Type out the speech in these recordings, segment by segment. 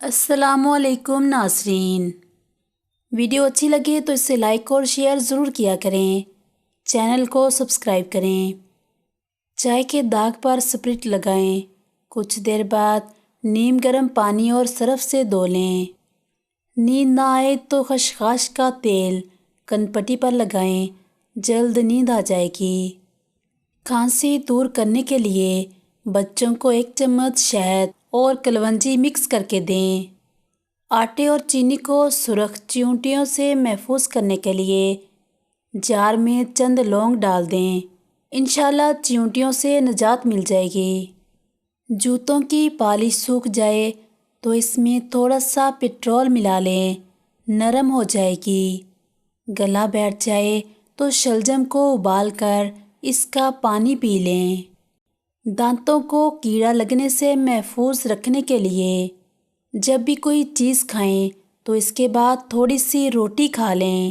السلام علیکم ناظرین، ویڈیو اچھی لگے تو اسے لائک اور شیئر ضرور کیا کریں، چینل کو سبسکرائب کریں۔ چائے کے داغ پر اسپرٹ لگائیں، کچھ دیر بعد نیم گرم پانی اور سرف سے دھو لیں۔ نیند نہ آئے تو خشخاش کا تیل کن پٹی پر لگائیں، جلد نیند آ جائے گی۔ کھانسی دور کرنے کے لیے بچوں کو 1 چمچ شہد اور کلونجی مکس کر کے دیں۔ آٹے اور چینی کو سرخ چیونٹیوں سے محفوظ کرنے کے لیے جار میں چند لونگ ڈال دیں، انشاءاللہ چیونٹیوں سے نجات مل جائے گی۔ جوتوں کی پالش سوکھ جائے تو اس میں تھوڑا سا پٹرول ملا لیں، نرم ہو جائے گی۔ گلا بیٹھ جائے تو شلجم کو ابال کر اس کا پانی پی لیں۔ دانتوں کو کیڑا لگنے سے محفوظ رکھنے کے لیے جب بھی کوئی چیز کھائیں تو اس کے بعد تھوڑی سی روٹی کھا لیں۔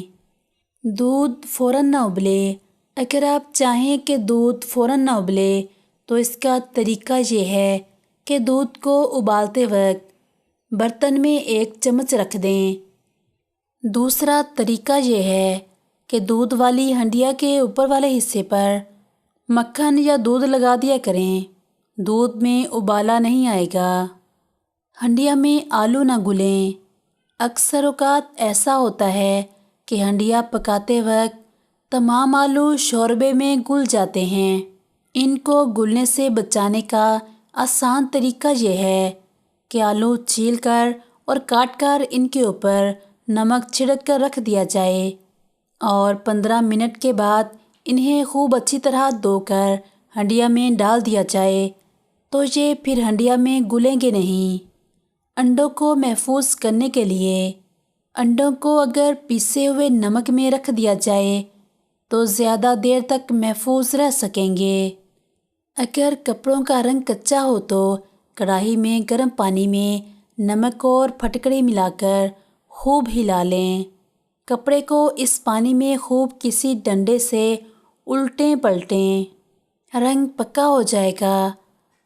دودھ فوراً نہ ابلے۔ اگر آپ چاہیں کہ دودھ فوراً نہ ابلے تو اس کا طریقہ یہ ہے کہ دودھ کو ابالتے وقت برتن میں 1 چمچ رکھ دیں۔ دوسرا طریقہ یہ ہے کہ دودھ والی ہنڈیا کے اوپر والے حصے پر مکھن یا دودھ لگا دیا کریں، دودھ میں ابالا نہیں آئے گا۔ ہنڈیا میں آلو نہ گلیں۔ اکثر اوقات ایسا ہوتا ہے کہ ہنڈیا پکاتے وقت تمام آلو شوربے میں گل جاتے ہیں۔ ان کو گلنے سے بچانے کا آسان طریقہ یہ ہے کہ آلو چھیل کر اور کاٹ کر ان کے اوپر نمک چھڑک کر رکھ دیا جائے اور 15 منٹ کے بعد انہیں خوب اچھی طرح دھو کر ہنڈیا میں ڈال دیا جائے تو یہ پھر ہنڈیا میں گلیں گے نہیں۔ انڈوں کو محفوظ کرنے کے لیے انڈوں کو اگر پیسے ہوئے نمک میں رکھ دیا جائے تو زیادہ دیر تک محفوظ رہ سکیں گے۔ اگر کپڑوں کا رنگ کچا ہو تو کڑاہی میں گرم پانی میں نمک اور پھٹکڑی ملا کر خوب ہلا لیں۔ کپڑے کو اس پانی میں خوب کسی ڈنڈے سے الٹیں پلٹیں، رنگ پکا ہو جائے گا،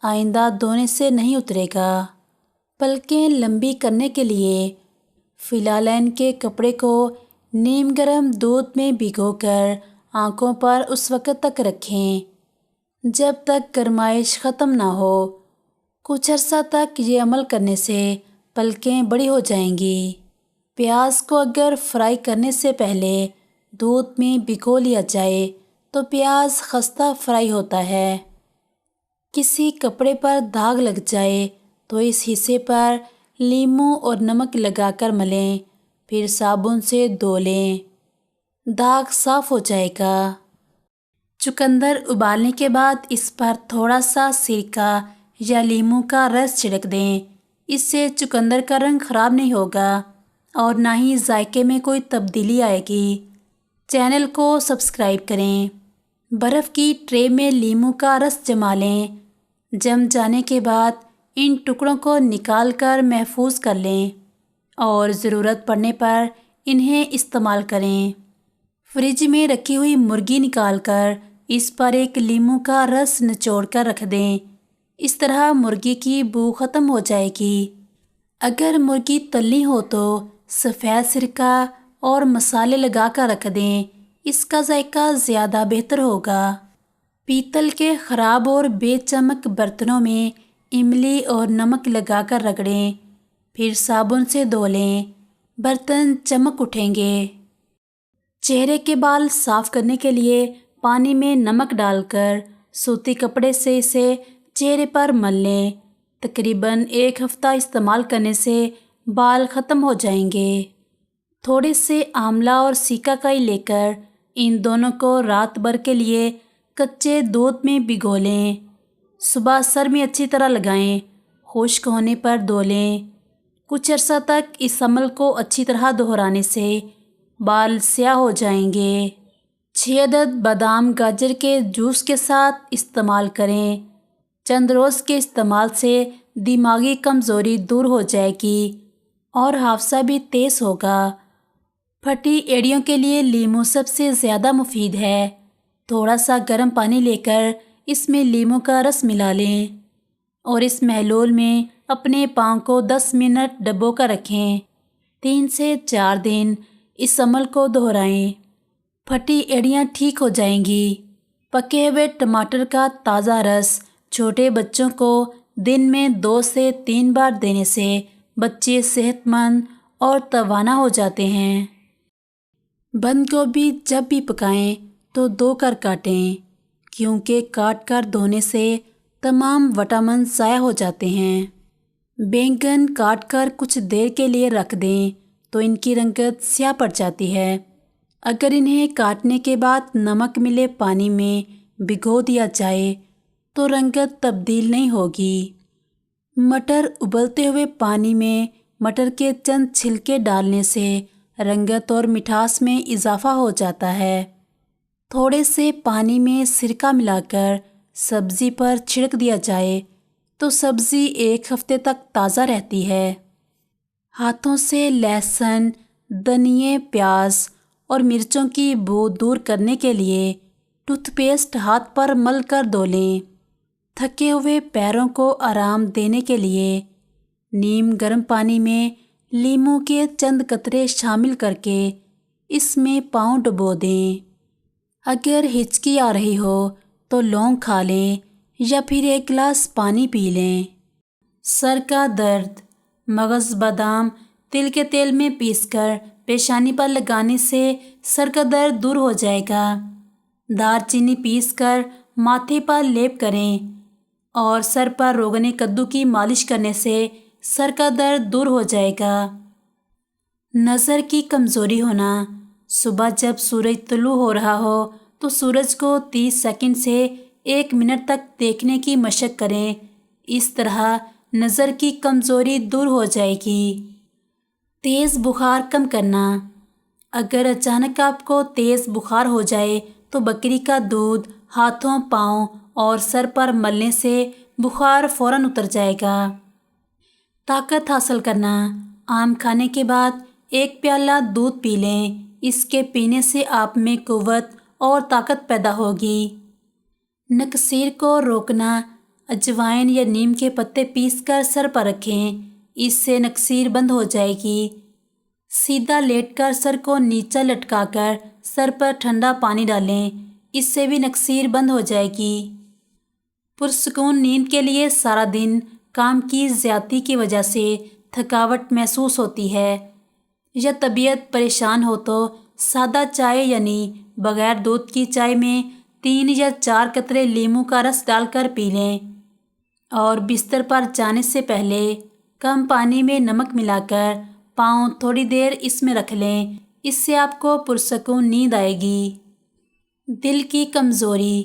آئندہ دھونے سے نہیں اترے گا۔ پلکیں لمبی کرنے کے لیے فلالین کے کپڑے کو نیم گرم دودھ میں بھگو کر آنکھوں پر اس وقت تک رکھیں جب تک گرمائش ختم نہ ہو۔ کچھ عرصہ تک یہ عمل کرنے سے پلکیں بڑی ہو جائیں گی۔ پیاز کو اگر فرائی کرنے سے پہلے دودھ میں بھگو لیا جائے تو پیاز خستہ فرائی ہوتا ہے۔ کسی کپڑے پر داغ لگ جائے تو اس حصے پر لیموں اور نمک لگا کر ملیں، پھر صابن سے دھو لیں، داغ صاف ہو جائے گا۔ چقندر ابالنے کے بعد اس پر تھوڑا سا سرکہ یا لیموں کا رس چھڑک دیں، اس سے چقندر کا رنگ خراب نہیں ہوگا اور نہ ہی ذائقے میں کوئی تبدیلی آئے گی۔ چینل کو سبسکرائب کریں۔ برف کی ٹرے میں لیموں کا رس جما لیں، جم جانے کے بعد ان ٹکڑوں کو نکال کر محفوظ کر لیں اور ضرورت پڑنے پر انہیں استعمال کریں۔ فریج میں رکھی ہوئی مرغی نکال کر اس پر 1 لیموں کا رس نچوڑ کر رکھ دیں، اس طرح مرغی کی بو ختم ہو جائے گی۔ اگر مرغی تلی ہو تو سفید سرکہ اور مسالے لگا کر رکھ دیں، اس کا ذائقہ زیادہ بہتر ہوگا۔ پیتل کے خراب اور بے چمک برتنوں میں املی اور نمک لگا کر رگڑیں، پھر صابن سے دھو لیں، برتن چمک اٹھیں گے۔ چہرے کے بال صاف کرنے کے لیے پانی میں نمک ڈال کر سوتی کپڑے سے اسے چہرے پر مل لیں، تقریباً 1 ہفتہ استعمال کرنے سے بال ختم ہو جائیں گے۔ تھوڑے سے آملہ اور سیکہ کائی لے کر ان دونوں کو رات بھر کے لیے کچے دودھ میں بھگو لیں، صبح سر میں اچھی طرح لگائیں، خشک ہونے پر دھو لیں۔ کچھ عرصہ تک اس عمل کو اچھی طرح دہرانے سے بال سیاہ ہو جائیں گے۔ 6 عدد بادام گاجر کے جوس کے ساتھ استعمال کریں۔ چند روز کے استعمال سے دماغی کمزوری دور ہو جائے گی اور حافظہ بھی تیز ہوگا۔ پھٹی ایڑیوں کے لیے لیموں سب سے زیادہ مفید ہے۔ تھوڑا سا گرم پانی لے کر اس میں لیموں کا رس ملا لیں اور اس محلول میں اپنے پاؤں کو 10 منٹ ڈبو کر رکھیں۔ 3 سے 4 دن اس عمل کو دہرائیں، پھٹی ایڑیاں ٹھیک ہو جائیں گی۔ پکے ہوئے ٹماٹر کا تازہ رس چھوٹے بچوں کو دن میں 2 سے 3 بار دینے سے بچے صحت مند اور توانا ہو جاتے ہیں۔ بند گوبھی جب بھی پکائیں تو دھو کر کاٹیں، کیونکہ کاٹ کر دھونے سے تمام وٹامن ضائع ہو جاتے ہیں۔ بینگن کاٹ کر کچھ دیر کے لیے رکھ دیں تو ان کی رنگت سیاہ پڑ جاتی ہے۔ اگر انہیں کاٹنے کے بعد نمک ملے پانی میں بھگو دیا جائے تو رنگت تبدیل نہیں ہوگی۔ مٹر ابلتے ہوئے پانی میں مٹر کے چند چھلکے ڈالنے سے رنگت اور مٹھاس میں اضافہ ہو جاتا ہے۔ تھوڑے سے پانی میں سرکہ ملا کر سبزی پر چھڑک دیا جائے تو سبزی 1 ہفتے تک تازہ رہتی ہے۔ ہاتھوں سے لہسن، دھنیا، پیاز اور مرچوں کی بو دور کرنے کے لیے ٹوتھ پیسٹ ہاتھ پر مل کر دھو لیں۔ تھکے ہوئے پیروں کو آرام دینے کے لیے نیم گرم پانی میں لیموں کے چند قطرے شامل کر کے اس میں پاؤں ڈبو دیں۔ اگر ہچکی آ رہی ہو تو لونگ کھا لیں یا پھر 1 گلاس پانی پی لیں۔ سر کا درد، مغز بادام تل کے تیل میں پیس کر پیشانی پر لگانے سے سر کا درد دور ہو جائے گا۔ دار چینی پیس کر ماتھے پر لیپ کریں اور سر پر روغن کدو کی مالش کرنے سے سر کا درد دور ہو جائے گا۔ نظر کی کمزوری ہونا، صبح جب سورج طلوع ہو رہا ہو تو سورج کو 30 سیکنڈ سے 1 منٹ تک دیکھنے کی مشق کریں، اس طرح نظر کی کمزوری دور ہو جائے گی۔ تیز بخار کم کرنا، اگر اچانک آپ کو تیز بخار ہو جائے تو بکری کا دودھ ہاتھوں، پاؤں اور سر پر ملنے سے بخار فوراً اتر جائے گا۔ طاقت حاصل کرنا، آم کھانے کے بعد 1 پیالہ دودھ پی لیں، اس کے پینے سے آپ میں قوت اور طاقت پیدا ہوگی۔ نکسیر کو روکنا، اجوائن یا نیم کے پتے پیس کر سر پر رکھیں، اس سے نکسیر بند ہو جائے گی۔ سیدھا لیٹ کر سر کو نیچے لٹکا کر سر پر ٹھنڈا پانی ڈالیں، اس سے بھی نکسیر بند ہو جائے گی۔ پرسکون نیند کے لیے سارا دن کام کی زیادتی کی وجہ سے تھکاوٹ محسوس ہوتی ہے یا طبیعت پریشان ہو تو سادہ چائے یعنی بغیر دودھ کی چائے میں 3 یا 4 قطرے لیموں کا رس ڈال کر پی لیں اور بستر پر جانے سے پہلے کم پانی میں نمک ملا کر پاؤں تھوڑی دیر اس میں رکھ لیں، اس سے آپ کو پرسکون نیند آئے گی۔ دل کی کمزوری،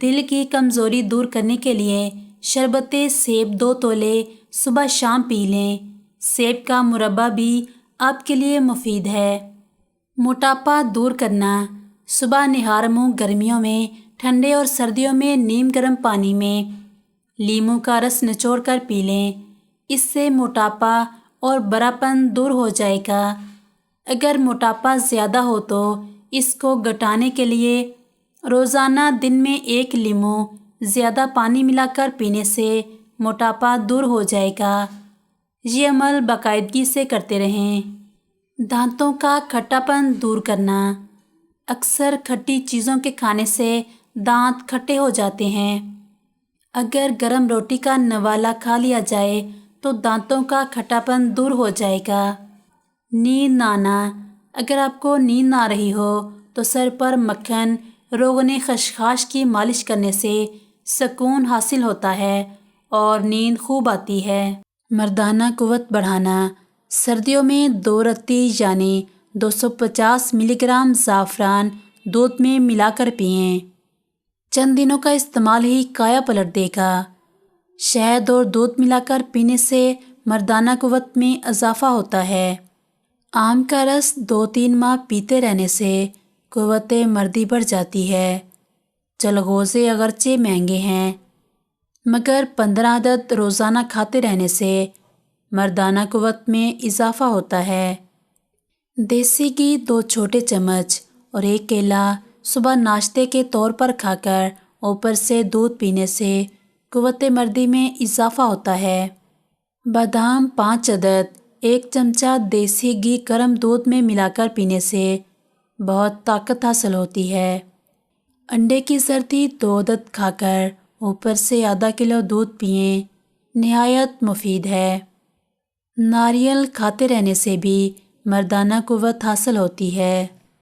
دل کی کمزوری دور کرنے کے لیے شربت سیب 2 تولے صبح شام پی لیں۔ سیب کا مربع بھی آپ کے لیے مفید ہے۔ موٹاپا دور کرنا، صبح نہار منہ گرمیوں میں، ٹھنڈے اور سردیوں میں نیم گرم پانی میں لیموں کا رس نچوڑ کر پی لیں، اس سے موٹاپا اور بڑھاپن دور ہو جائے گا۔ اگر موٹاپا زیادہ ہو تو اس کو گھٹانے کے لیے روزانہ دن میں 1 لیموں زیادہ پانی ملا کر پینے سے موٹاپا دور ہو جائے گا۔ یہ عمل باقاعدگی سے کرتے رہیں۔ دانتوں کا کھٹا پن دور کرنا، اکثر کھٹی چیزوں کے کھانے سے دانت کھٹے ہو جاتے ہیں۔ اگر گرم روٹی کا نوالا کھا لیا جائے تو دانتوں کا کھٹا پن دور ہو جائے گا۔ نیند نہ آنا، اگر آپ کو نیند نہ آ رہی ہو تو سر پر مکھن، روغن خشخاش کی مالش کرنے سے سکون حاصل ہوتا ہے اور نیند خوب آتی ہے۔ مردانہ قوت بڑھانا، سردیوں میں 2 رتی یعنی 250 ملی گرام زعفران دودھ میں ملا کر پئیں۔ چند دنوں کا استعمال ہی کایا پلٹ دے گا۔ شہد اور دودھ ملا کر پینے سے مردانہ قوت میں اضافہ ہوتا ہے۔ آم کا رس 2-3 ماہ پیتے رہنے سے قوت مردی بڑھ جاتی ہے۔ چلغوزے اگرچہ مہنگے ہیں مگر 15 عدد روزانہ کھاتے رہنے سے مردانہ قوت میں اضافہ ہوتا ہے۔ دیسی گھی 2 چھوٹے چمچ اور 1 کیلا صبح ناشتے کے طور پر کھا کر اوپر سے دودھ پینے سے قوت مردی میں اضافہ ہوتا ہے۔ بادام 5 عدد، 1 چمچہ دیسی گھی گرم دودھ میں ملا کر پینے سے بہت طاقت حاصل ہوتی ہے۔ انڈے کی زردی 2 عدد کھا کر اوپر سے آدھا کلو دودھ پئیں، نہایت مفید ہے۔ ناریل کھاتے رہنے سے بھی مردانہ قوت حاصل ہوتی ہے۔